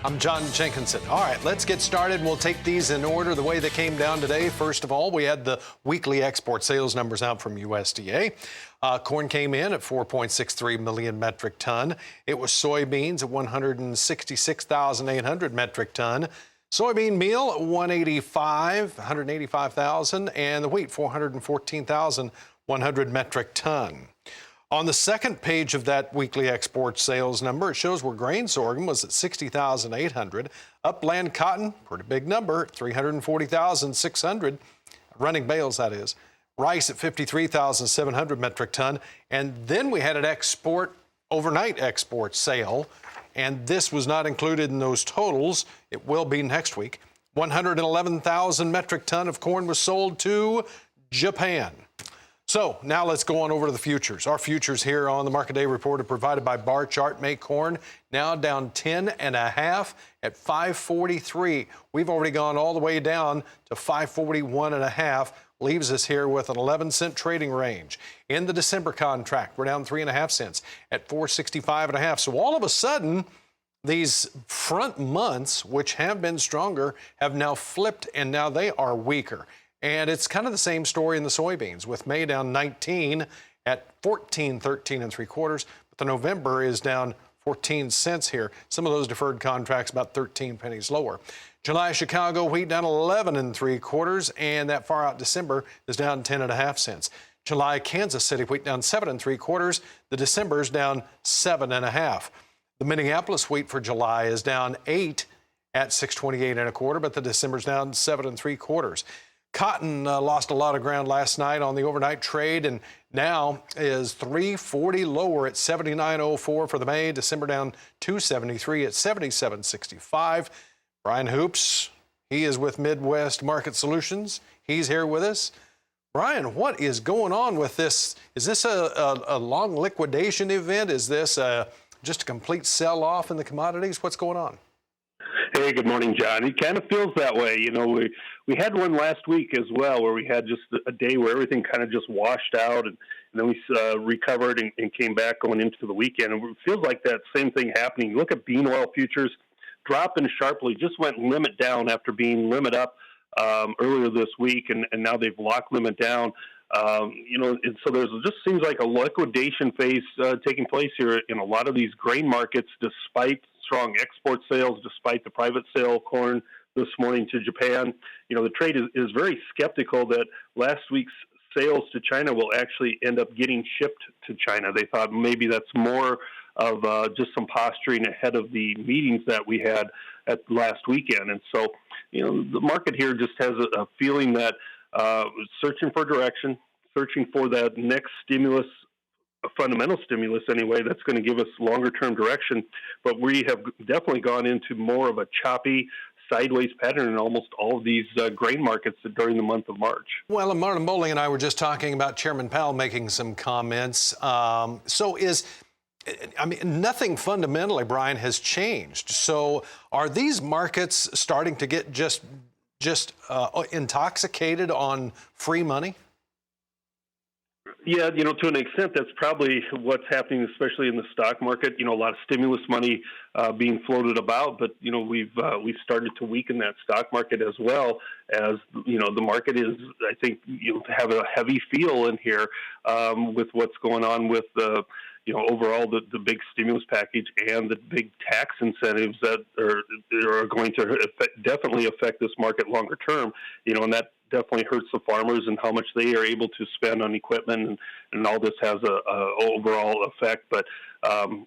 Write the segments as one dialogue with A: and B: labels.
A: I'm John Jenkinson. All right, let's get started. We'll take these in order the way they came down today. First of all, we had the weekly export sales numbers out from USDA. Corn came in at 4.63 million metric ton. It was soybeans at 166,800 metric ton. Soybean meal at 185,000, and the wheat 414,100 metric ton. On the second page of that weekly export sales number, it shows where grain sorghum was at 60,800. Upland cotton, pretty big number, 340,600. Running bales, that is. Rice at 53,700 metric ton. And then we had an overnight export sale. And this was not included in those totals. It will be next week. 111,000 metric ton of corn was sold to Japan. So now let's go on over to the futures. Our futures here on the Market Day Report are provided by Bar Chart. May corn now down 10.5 at 543. We've already gone all the way down to 541.5. Leaves us here with an 11-cent trading range. In the December contract, we're down 3.5 cents at 465.5. So all of a sudden, these front months, which have been stronger, have now flipped, and now they are weaker. And it's kind of the same story in the soybeans, with May down 19 at 14.13 3/4, but the November is down 14 cents here. Some of those deferred contracts about 13 pennies lower. July Chicago wheat down 11 3/4, and that far out December is down 10.5 cents. July Kansas City wheat down 7 3/4. The December is down 7.5. The Minneapolis wheat for July is down 8 at 628 1/4, but the December's down 7 3/4. Cotton lost a lot of ground last night on the overnight trade and now is 340 lower at 79.04 for the May. December down 273 at 77.65. Brian Hoops, he is with Midwest Market Solutions. He's here with us. Brian, what is going on with this? Is this a long liquidation event? Is this just a complete sell-off in the commodities? What's going on?
B: Hey, good morning, John. It kind of feels that way. You know, we had one last week as well where we had just a day where everything kind of just washed out, and then we recovered and came back going into the weekend. And it feels like that same thing happening. Look at bean oil futures dropping sharply, just went limit down after being limit up earlier this week, and now they've locked limit down. You know, and so there's just seems like a liquidation phase taking place here in a lot of these grain markets, despite strong export sales, despite the private sale of corn this morning to Japan. You know, the trade is very skeptical that last week's sales to China will actually end up getting shipped to China. They thought maybe that's more of just some posturing ahead of the meetings that we had at last weekend. And so, you know, the market here just has a feeling that searching for direction, searching for that next stimulus, a fundamental stimulus anyway, that's going to give us longer-term direction. But we have definitely gone into more of a choppy, sideways pattern in almost all of these grain markets during the month of March.
A: Well, and Martin Bowling and I were just talking about Chairman Powell making some comments. Nothing fundamentally, Brian, has changed. So are these markets starting to get just intoxicated on free money?
B: Yeah, you know, to an extent, that's probably what's happening, especially in the stock market. You know, a lot of stimulus money being floated about, but you know, we've started to weaken that stock market as well as, you know, the market is, I think, you have a heavy feel in here with what's going on with the, you know, overall the big stimulus package and the big tax incentives that are going to definitely affect this market longer term. You know, and that definitely hurts the farmers and how much they are able to spend on equipment, and all this has a overall effect. But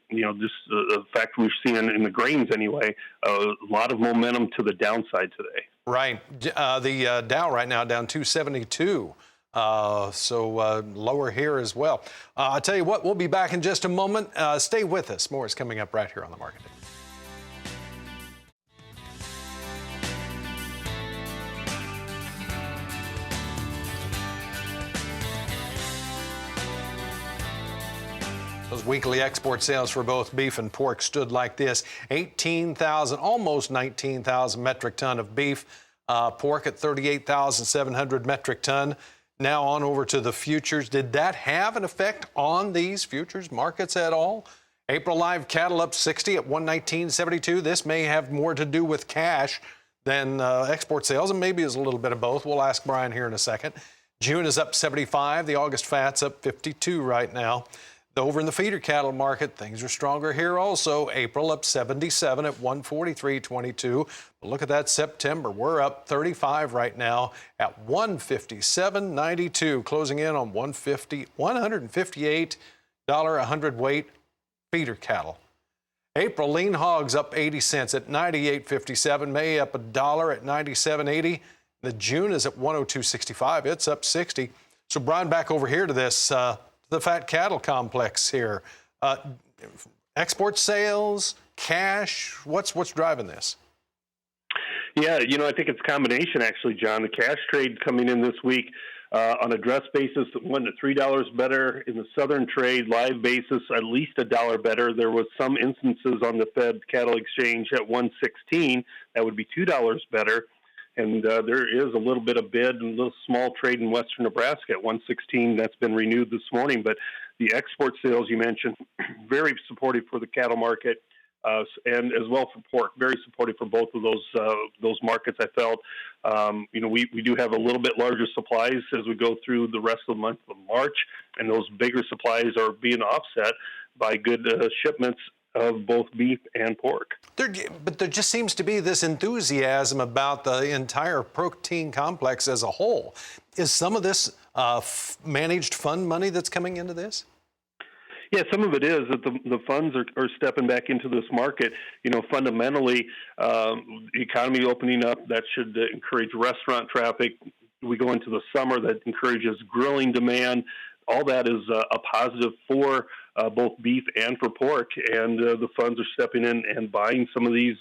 B: you know, just the fact we're seeing in the grains anyway, a lot of momentum to the downside today.
A: Right. The Dow right now down 272. So lower here as well. I'll tell you what, we'll be back in just a moment. Stay with us. More is coming up right here on the Market Day. Those weekly export sales for both beef and pork stood like this: 18,000, almost 19,000 metric ton of beef, pork at 38,700 metric ton. Now on over to the futures. Did that have an effect on these futures markets at all? April live cattle up 60 at 119.72. This may have more to do with cash than export sales, and maybe is a little bit of both. We'll ask Brian here in a second. June is up 75. The August fat's up 52 right now. Over in the feeder cattle market, things are stronger here also. April up 77 at 143.22. But look at that September. We're up 35 right now at 157.92, closing in on $158 a hundredweight feeder cattle. April lean hogs up 80 cents at 98.57. May up $1 at 97.80. The June is at 102.65. It's up 60. So Brian, back over here to this. The fat cattle complex here. Export sales, cash, what's driving this?
B: Yeah, I think it's a combination, actually, John. The cash trade coming in this week on a dress basis went to $3 better. In the southern trade, live basis, at least $1 better. There was some instances on the Fed cattle exchange at 116. That would be $2 better. And there is a little bit of bid and a little small trade in western Nebraska at 116. That's been renewed this morning. But the export sales you mentioned, very supportive for the cattle market, and as well for pork, very supportive for both of those markets. I felt, we do have a little bit larger supplies as we go through the rest of the month of March, and those bigger supplies are being offset by good shipments of both beef and pork.
A: But there just seems to be this enthusiasm about the entire protein complex as a whole. Is some of this managed fund money that's coming into this?
B: Yeah, some of it is that the funds are stepping back into this market. Fundamentally, the economy opening up, that should encourage restaurant traffic. We go into the summer, that encourages grilling demand. All that is a positive for both beef and for pork, and the funds are stepping in and buying some of these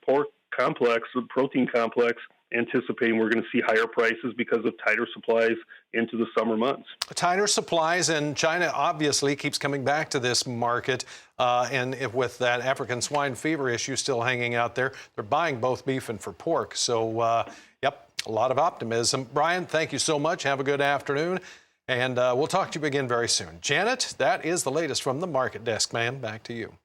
B: pork complex, the protein complex, anticipating we're going to see higher prices because of tighter supplies into the summer months. Tighter
A: supplies, and China obviously keeps coming back to this market, and with that African swine fever issue still hanging out there, they're buying both beef and for pork. So, yep, a lot of optimism. Brian, thank you so much. Have a good afternoon. And we'll talk to you again very soon. Janet, that is the latest from the market desk, ma'am. Back to you.